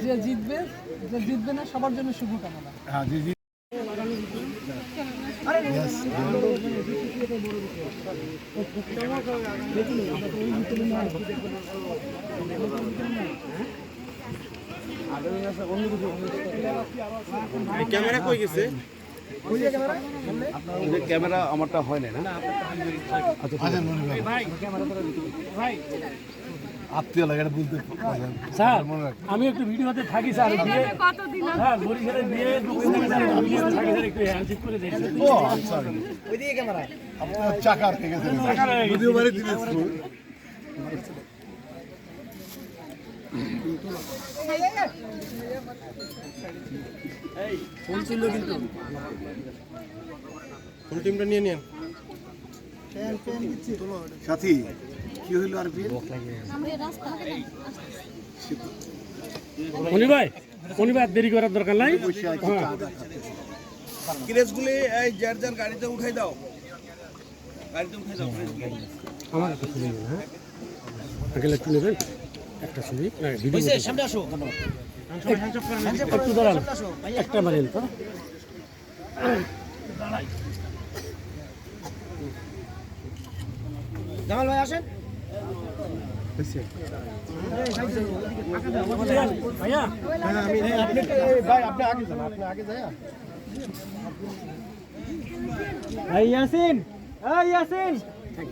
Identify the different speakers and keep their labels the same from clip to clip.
Speaker 1: যে জিতবে না সবার জন্য শুভকামনা।
Speaker 2: হ্যাঁ জি জি।
Speaker 3: ক্যামেরা কই গেছে? ক্যামেরা আমারটা হয় না। আত্মীয় লাগে বুঝতে
Speaker 4: স্যার আমি একটু ভিডিওতে থাকি স্যার হ্যাঁ বরিশালের বিয়ে একটু হ্যান্ডশেক করে দিই।
Speaker 2: ও সরি ওইদিকে ক্যামেরা আপনার চাকার থেকে গেছে ভিডিও বাড়ি দিলে
Speaker 3: এই ফোন ছিল কিন্তু ফুল টিমটা নিয়ে নেন।
Speaker 2: সাথী কি হইল আর বিয়ে
Speaker 4: উনি ভাই দেরি করার দরকার নাই।
Speaker 3: ক্রেজগুলি এই যার যার গাড়িতে উঠাই দাও, গাড়িতে উঠাই দাও।
Speaker 4: আমার একটা ছবি নেবেন। হ্যাঁ আগে একটু নেবেন একটা ছবি ভিডিও সামনে আসো একটু দাঁড়ান একটা মারেন তো
Speaker 1: জামাল ভাই আসেন।
Speaker 4: ভাইয়া
Speaker 2: আপনি আগে যান, আপনি আগে যায়।
Speaker 4: ভাই ইয়াসিন ইয়াসিন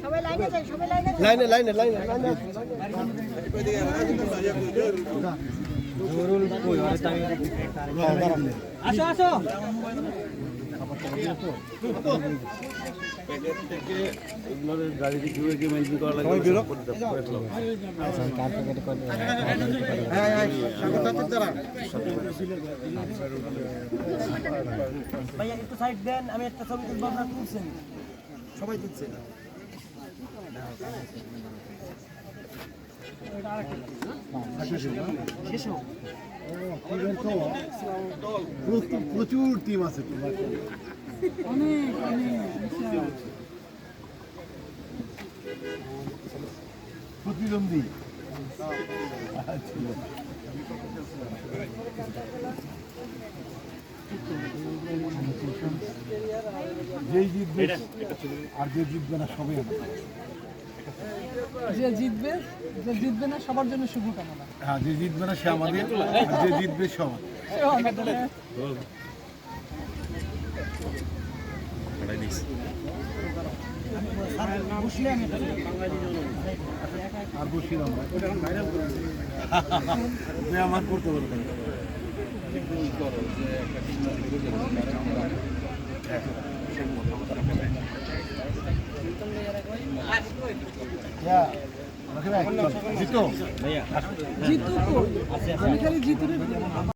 Speaker 1: সবাই লাইনে যান, সবাই লাইনে যান।
Speaker 3: লাইনে লাইনে লাইনে লাইনে
Speaker 4: আসো আসো
Speaker 3: গাড়িতে কিভাবে মেনটেন করা লাগে
Speaker 4: ভাইয়া একটু সাইড দেন, আমি একটা ছবি তুলবো। আপনারা তুলছেন
Speaker 2: সবাই দিচ্ছে প্রচুর টিম আছে প্রতিদ্বন্দ্বী। যেই জিতবে আর যে জিতবে না সবাই
Speaker 1: যে জিতবে না সবার জন্য শুভকামনা।
Speaker 2: হ্যাঁ যে জিতবে না সে আমাদের, আর যে জিতবে সবার। আর বসিলাম আমার করতে পারবো জিতো
Speaker 1: জিতু আমি খালি জিতুরে